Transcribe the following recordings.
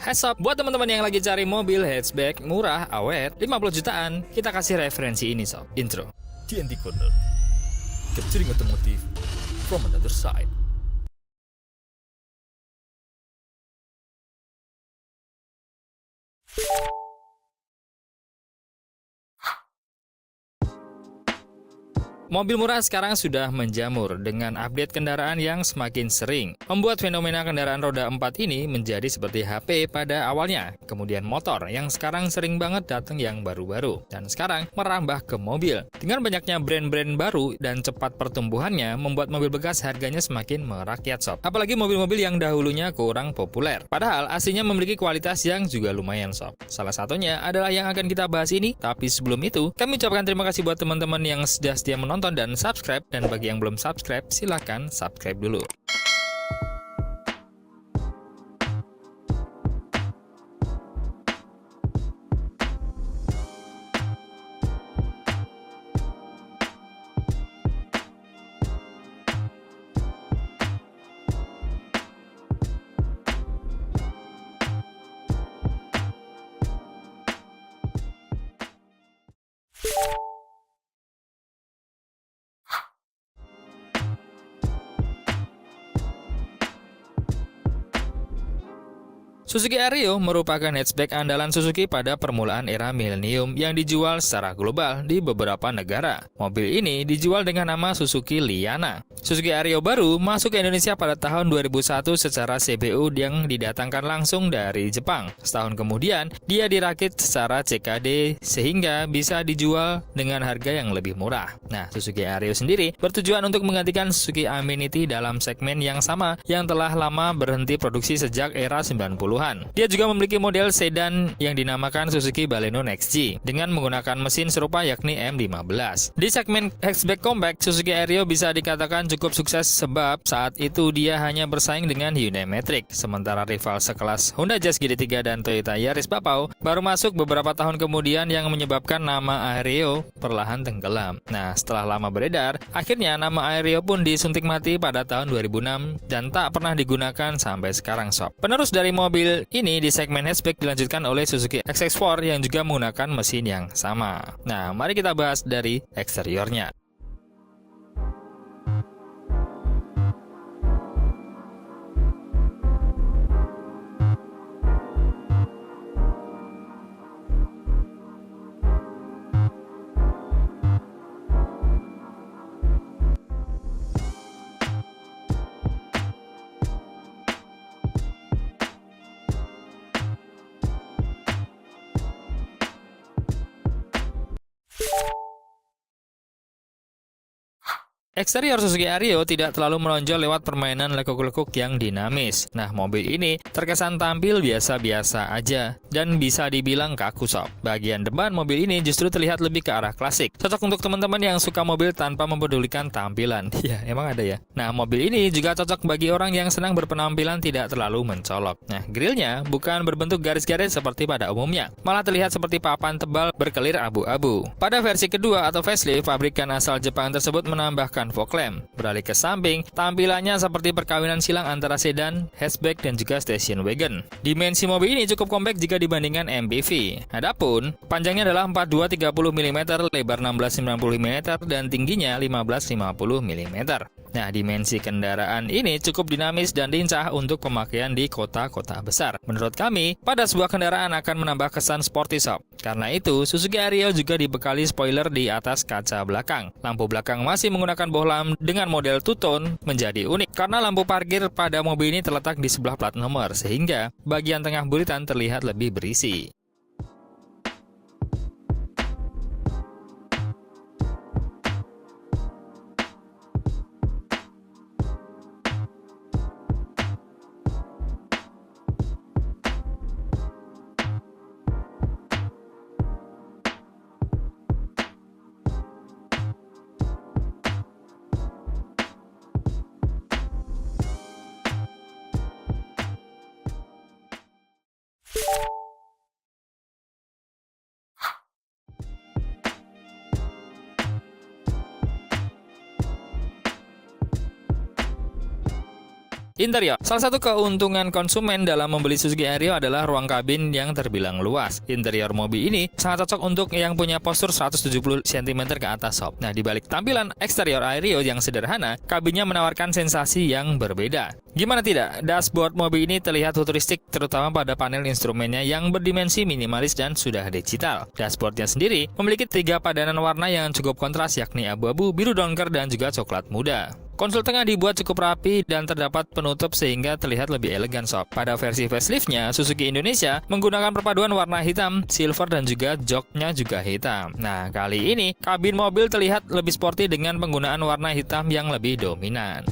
Heads up, buat teman-teman yang lagi cari mobil hatchback murah, awet, 50 jutaan, kita kasih referensi ini sob. Intro. TNT Corner, capturing automotive from another side. Mobil murah sekarang sudah menjamur dengan update kendaraan yang semakin sering, membuat fenomena kendaraan roda 4 ini menjadi seperti HP pada awalnya, kemudian motor yang sekarang sering banget datang yang baru-baru, dan sekarang merambah ke mobil. Dengan banyaknya brand-brand baru dan cepat pertumbuhannya, membuat mobil bekas harganya semakin merakyat sob. Apalagi mobil-mobil yang dahulunya kurang populer. Padahal aslinya memiliki kualitas yang juga lumayan sob. Salah satunya adalah yang akan kita bahas ini, tapi sebelum itu, kami ucapkan terima kasih buat teman-teman yang sudah setia menonton dan subscribe, dan bagi yang belum subscribe silahkan subscribe dulu. Suzuki Ario merupakan hatchback andalan Suzuki pada permulaan era milenium yang dijual secara global di beberapa negara. Mobil ini dijual dengan nama Suzuki Liana. Suzuki Ario baru masuk ke Indonesia pada tahun 2001 secara CBU yang didatangkan langsung dari Jepang. Setahun kemudian, dia dirakit secara CKD sehingga bisa dijual dengan harga yang lebih murah. Nah, Suzuki Ario sendiri bertujuan untuk menggantikan Suzuki Amenity dalam segmen yang sama yang telah lama berhenti produksi sejak era 90-an. Dia juga memiliki model sedan yang dinamakan Suzuki Baleno Next G dengan menggunakan mesin serupa yakni M15. Di segmen hatchback compact, Suzuki Ario bisa dikatakan cukup sukses sebab saat itu dia hanya bersaing dengan Hyundai Matrix, sementara rival sekelas Honda Jazz GT3 dan Toyota Yaris Papau baru masuk beberapa tahun kemudian yang menyebabkan nama Ario perlahan tenggelam. Nah, setelah lama beredar, akhirnya nama Ario pun disuntik mati pada tahun 2006 dan tak pernah digunakan sampai sekarang sob. Penerus dari mobil ini di segmen hatchback dilanjutkan oleh Suzuki XX4 yang juga menggunakan mesin yang sama. Nah, mari kita bahas dari eksteriornya. Eksterior Suzuki Ario tidak terlalu menonjol lewat permainan lekuk-lekuk yang dinamis. Nah, mobil ini terkesan tampil biasa-biasa aja dan bisa dibilang kaku sob. Bagian depan mobil ini justru terlihat lebih ke arah klasik. Cocok untuk teman-teman yang suka mobil tanpa mempedulikan tampilan. Ya, emang ada ya. Nah, mobil ini juga cocok bagi orang yang senang berpenampilan tidak terlalu mencolok. Nah, grillnya bukan berbentuk garis-garis seperti pada umumnya, malah terlihat seperti papan tebal berkelir abu-abu. Pada versi kedua atau facelift, pabrikan asal Jepang tersebut menambahkan fog lamp. Beralih ke samping, tampilannya seperti perkawinan silang antara sedan, hatchback, dan juga station wagon. Dimensi mobil ini cukup kompak jika dibandingkan MPV. Adapun, panjangnya adalah 4230 mm, lebar 1690 mm, dan tingginya 1550 mm. Nah, dimensi kendaraan ini cukup dinamis dan lincah untuk pemakaian di kota-kota besar. Menurut kami, pada sebuah kendaraan akan menambah kesan sporty sob. Karena itu, Suzuki Ario juga dibekali spoiler di atas kaca belakang. Lampu belakang masih menggunakan bohlam dengan model two-tone menjadi unik karena lampu parkir pada mobil ini terletak di sebelah plat nomor sehingga bagian tengah buritan terlihat lebih berisi. Interior. Salah satu keuntungan konsumen dalam membeli Suzuki Ario adalah ruang kabin yang terbilang luas. Interior mobil ini sangat cocok untuk yang punya postur 170 cm ke atas sob. Nah, di balik tampilan eksterior Ario yang sederhana, kabinnya menawarkan sensasi yang berbeda. Gimana tidak? Dashboard mobil ini terlihat futuristik, terutama pada panel instrumennya yang berdimensi minimalis dan sudah digital. Dashboardnya sendiri memiliki 3 padanan warna yang cukup kontras, yakni abu-abu, biru dongker, dan juga coklat muda. Konsol tengah dibuat cukup rapi dan terdapat penutup sehingga terlihat lebih elegan sob. Pada versi faceliftnya, Suzuki Indonesia menggunakan perpaduan warna hitam, silver, dan juga joknya juga hitam. Nah, kali ini kabin mobil terlihat lebih sporty dengan penggunaan warna hitam yang lebih dominan.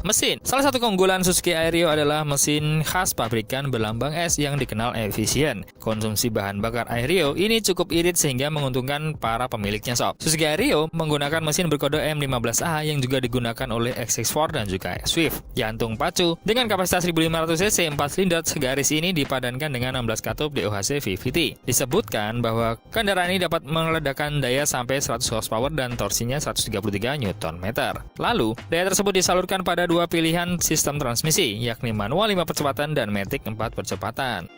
Mesin. Salah satu keunggulan Suzuki Ario adalah mesin khas pabrikan berlambang S yang dikenal efisien. Konsumsi bahan bakar Ario ini cukup irit sehingga menguntungkan para pemiliknya sob. Suzuki Ario menggunakan mesin berkode M15A yang juga digunakan oleh XX4 dan juga Swift. Jantung pacu dengan kapasitas 1500 cc 4 silinder segaris ini dipadankan dengan 16 katup DOHC VVT. Disebutkan bahwa kendaraan ini dapat meledakkan daya sampai 100 horsepower dan torsinya 133 Nm. Lalu, daya tersebut disalurkan pada dua pilihan sistem transmisi, yakni manual 5 percepatan dan matic 4 percepatan.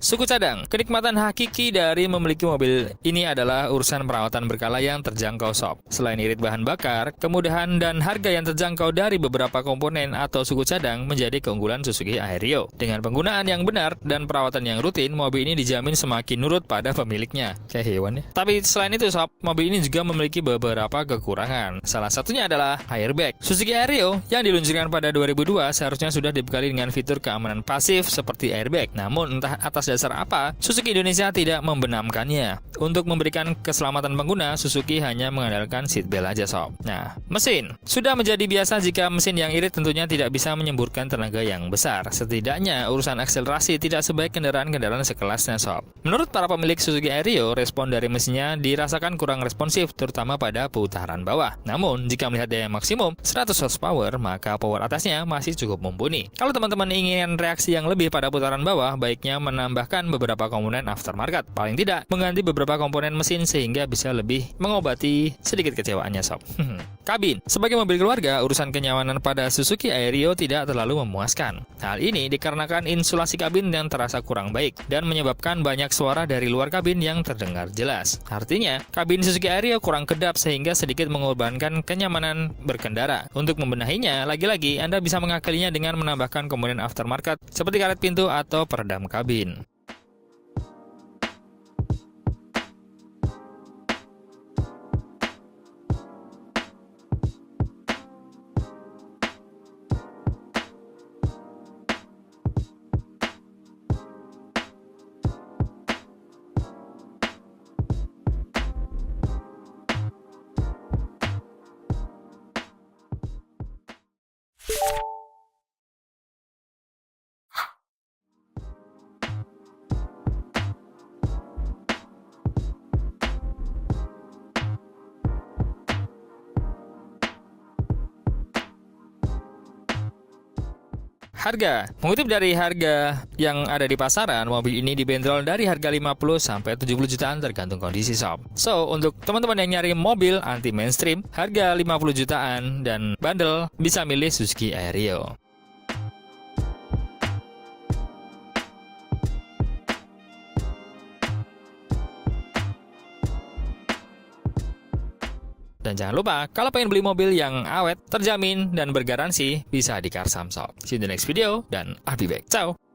Suku cadang. Kenikmatan hakiki dari memiliki mobil ini adalah urusan perawatan berkala yang terjangkau sob. Selain irit bahan bakar, kemudahan dan harga yang terjangkau dari beberapa komponen atau suku cadang menjadi keunggulan Suzuki Ario. Dengan penggunaan yang benar dan perawatan yang rutin, mobil ini dijamin semakin nurut pada pemiliknya. Kayak hewan ya. Tapi selain itu sob, mobil ini juga memiliki beberapa kekurangan. Salah satunya adalah airbag. Suzuki Ario yang diluncurkan pada 2002 seharusnya sudah dibekali dengan fitur keamanan pasif seperti airbag. Namun entah atas dasar apa, Suzuki Indonesia tidak membenamkannya. Untuk memberikan keselamatan pengguna, Suzuki hanya mengandalkan seatbelt aja sob. Nah, mesin. Sudah menjadi biasa jika mesin yang irit tentunya tidak bisa menyemburkan tenaga yang besar. Setidaknya urusan akselerasi tidak sebaik kendaraan-kendaraan sekelasnya sob. Menurut para pemilik Suzuki Ario, respon dari mesinnya dirasakan kurang responsif, terutama pada putaran bawah. Namun, jika melihat daya maksimum 100 horsepower, maka power atasnya masih cukup mumpuni. Kalau teman-teman ingin reaksi yang lebih pada putaran bawah, baiknya menambahkan beberapa komponen aftermarket. Paling tidak, mengganti beberapa komponen mesin sehingga bisa lebih mengobati sedikit kecewaannya sob. Kabin. Sebagai mobil keluarga, urusan kenyamanan pada Suzuki Ario tidak terlalu memuaskan. Hal ini dikarenakan insulasi kabin yang terasa kurang baik dan menyebabkan banyak suara dari luar kabin yang terdengar jelas. Artinya, kabin Suzuki Ario kurang kedap sehingga sedikit mengorbankan kenyamanan berkendara. Untuk membenahinya, lagi-lagi Anda bisa mengakalinya dengan menambahkan komponen aftermarket seperti karet pintu atau peredam kabin. Harga. Mengutip dari harga yang ada di pasaran, mobil ini dibanderol dari harga 50 sampai 70 jutaan tergantung kondisi sob. So, untuk teman-teman yang nyari mobil anti mainstream, harga 50 jutaan dan bandel bisa milih Suzuki Ario. Dan jangan lupa, kalau pengen beli mobil yang awet, terjamin, dan bergaransi, bisa di Car Samsung. See you in the next video, dan I'll be back. Ciao!